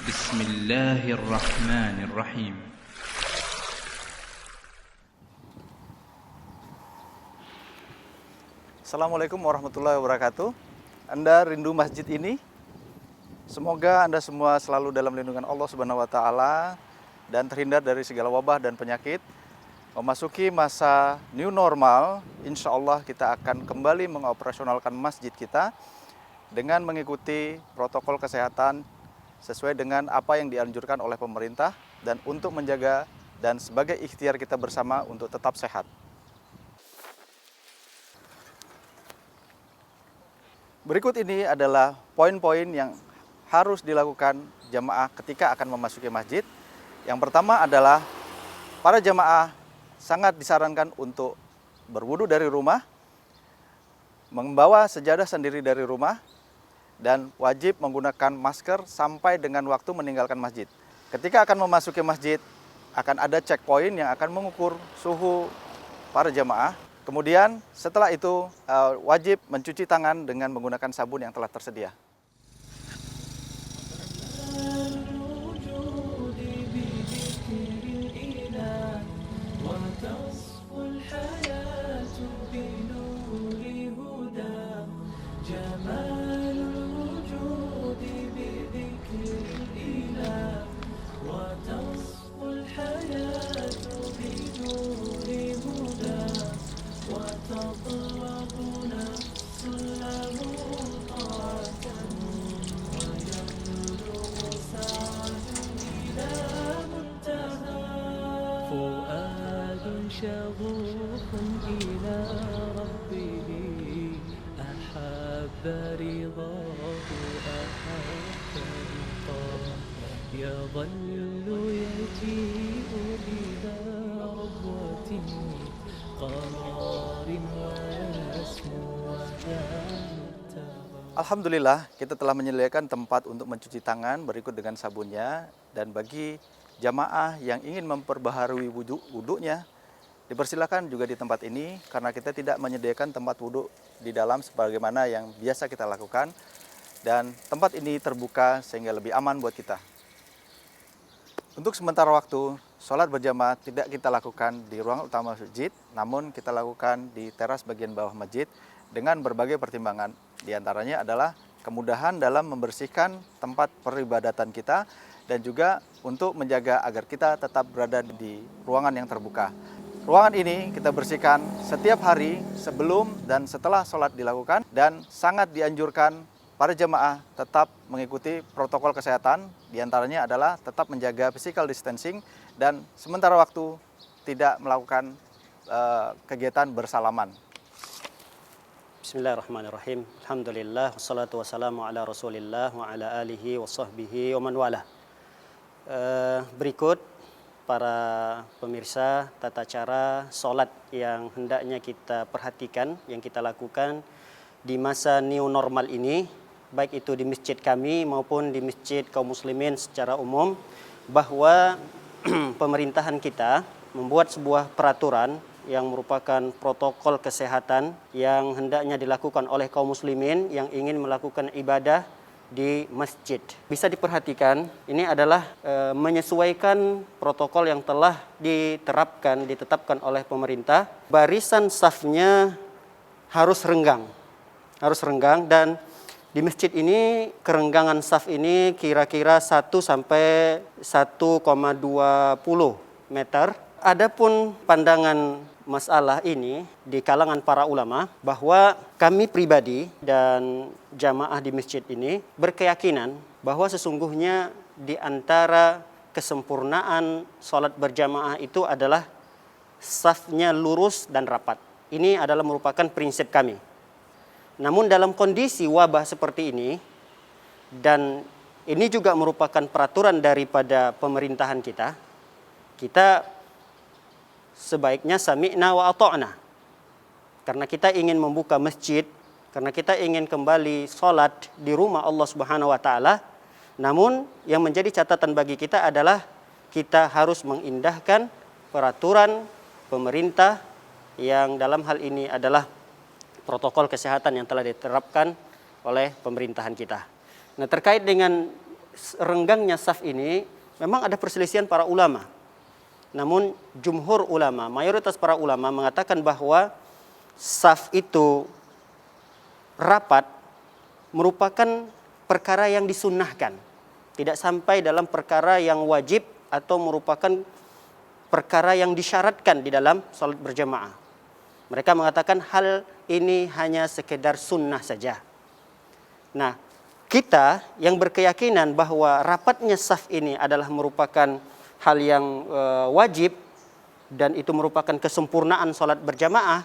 Bismillahirrahmanirrahim. Assalamualaikum warahmatullahi wabarakatuh. Anda rindu masjid ini? Semoga Anda semua selalu dalam lindungan Allah Subhanahu wa taala dan terhindar dari segala wabah dan penyakit. Memasuki masa new normal, insya Allah kita akan kembali mengoperasionalkan masjid kita dengan mengikuti protokol kesehatan sesuai dengan apa yang dianjurkan oleh pemerintah dan untuk menjaga dan sebagai ikhtiar kita bersama untuk tetap sehat. Berikut ini adalah poin-poin yang harus dilakukan jamaah ketika akan memasuki masjid. Yang pertama adalah para jamaah sangat disarankan untuk berwudu dari rumah, membawa sejadah sendiri dari rumah, dan wajib menggunakan masker sampai dengan waktu meninggalkan masjid. Ketika akan memasuki masjid, akan ada checkpoint yang akan mengukur suhu para jamaah. Kemudian setelah itu wajib mencuci tangan dengan menggunakan sabun yang telah tersedia. شغوف إلى ربه أحب رضاه أحب لقاه يظل يجيء إلى ربوة قرار ويسمو Alhamdulillah, kita telah menyediakan tempat untuk mencuci tangan berikut dengan sabunnya. Dan bagi jamaah yang ingin memperbaharui wudhunya, dipersilakan juga di tempat ini karena kita tidak menyediakan tempat wudhu di dalam sebagaimana yang biasa kita lakukan. Dan tempat ini terbuka sehingga lebih aman buat kita. Untuk sementara waktu, sholat berjamaah tidak kita lakukan di ruang utama masjid, namun kita lakukan di teras bagian bawah masjid dengan berbagai pertimbangan. Di antaranya adalah kemudahan dalam membersihkan tempat peribadatan kita dan juga untuk menjaga agar kita tetap berada di ruangan yang terbuka. Ruangan ini kita bersihkan setiap hari sebelum dan setelah sholat dilakukan dan sangat dianjurkan para jemaah tetap mengikuti protokol kesehatan. Di antaranya adalah tetap menjaga physical distancing dan sementara waktu tidak melakukan kegiatan bersalaman. Bismillahirrahmanirrahim. Alhamdulillah, wassalatu wassalamu ala rasulillah wa ala alihi wa sahbihi wa man wala. Berikut para pemirsa tata cara sholat yang hendaknya kita perhatikan, yang kita lakukan di masa new normal ini, baik itu di masjid kami maupun di masjid kaum muslimin secara umum, bahwa pemerintahan kita membuat sebuah peraturan yang merupakan protokol kesehatan yang hendaknya dilakukan oleh kaum muslimin yang ingin melakukan ibadah di masjid. Bisa diperhatikan, ini adalah menyesuaikan protokol yang telah ditetapkan oleh pemerintah. Barisan safnya harus renggang dan di masjid ini kerenggangan saf ini kira-kira 1 sampai 1,20 meter. Adapun pandangan masalah ini di kalangan para ulama bahwa kami pribadi dan jamaah di masjid ini berkeyakinan bahwa sesungguhnya di antara kesempurnaan sholat berjamaah itu adalah safnya lurus dan rapat. Ini adalah merupakan prinsip kami. Namun dalam kondisi wabah seperti ini, dan ini juga merupakan peraturan daripada pemerintahan kita sebaiknya sami'na wa ata'na. Karena kita ingin membuka masjid, karena kita ingin kembali sholat di rumah Allah Subhanahu wa taala. Namun yang menjadi catatan bagi kita adalah kita harus mengindahkan peraturan pemerintah yang dalam hal ini adalah protokol kesehatan yang telah diterapkan oleh pemerintahan kita. Nah, terkait dengan renggangnya saf ini memang ada perselisihan para ulama. Namun jumhur ulama, mayoritas para ulama mengatakan bahwa saf itu rapat merupakan perkara yang disunnahkan. Tidak sampai dalam perkara yang wajib atau merupakan perkara yang disyaratkan di dalam salat berjamaah. Mereka mengatakan hal ini hanya sekedar sunnah saja. Nah, kita yang berkeyakinan bahwa rapatnya saf ini adalah merupakan hal yang wajib dan itu merupakan kesempurnaan salat berjamaah,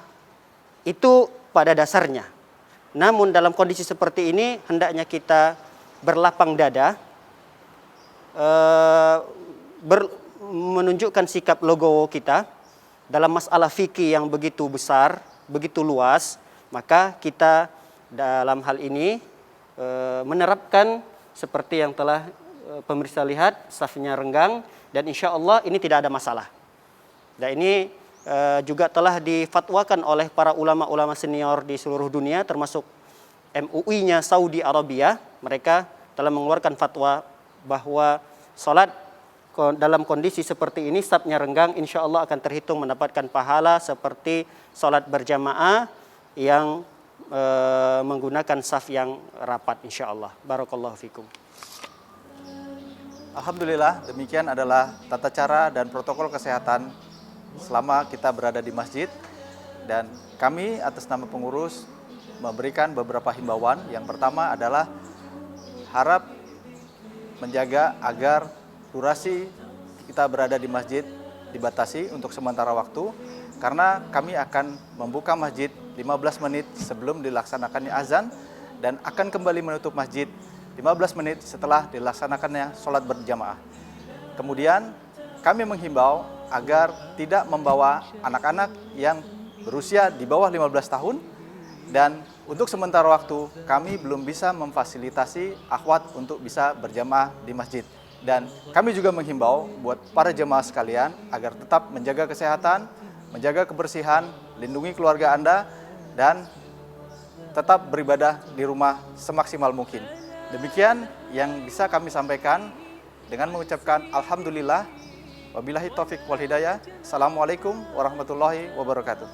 itu pada dasarnya. Namun dalam kondisi seperti ini hendaknya kita berlapang dada, menunjukkan sikap logowo kita dalam masalah fikih yang begitu besar, begitu luas. Maka kita dalam hal ini menerapkan seperti yang telah pemirsa lihat, safnya renggang, dan insya Allah ini tidak ada masalah. Dan ini juga telah difatwakan oleh para ulama-ulama senior di seluruh dunia, termasuk MUI-nya Saudi Arabia. Mereka telah mengeluarkan fatwa bahwa salat dalam kondisi seperti ini, safnya renggang, insya Allah akan terhitung mendapatkan pahala seperti salat berjamaah yang menggunakan saf yang rapat, insya Allah. Barakallahu fikum. Alhamdulillah, demikian adalah tata cara dan protokol kesehatan selama kita berada di masjid. Dan kami atas nama pengurus memberikan beberapa himbauan. Yang pertama adalah harap menjaga agar durasi kita berada di masjid dibatasi untuk sementara waktu, karena kami akan membuka masjid 15 menit sebelum dilaksanakannya azan dan akan kembali menutup masjid 15 menit setelah dilaksanakannya sholat berjamaah. Kemudian kami menghimbau agar tidak membawa anak-anak yang berusia di bawah 15 tahun, dan untuk sementara waktu kami belum bisa memfasilitasi akhwat untuk bisa berjamaah di masjid. Dan kami juga menghimbau buat para jemaah sekalian agar tetap menjaga kesehatan, menjaga kebersihan, lindungi keluarga Anda, dan tetap beribadah di rumah semaksimal mungkin. Demikian yang bisa kami sampaikan dengan mengucapkan Alhamdulillah. Wabillahi taufiq wal hidayah. Assalamualaikum warahmatullahi wabarakatuh.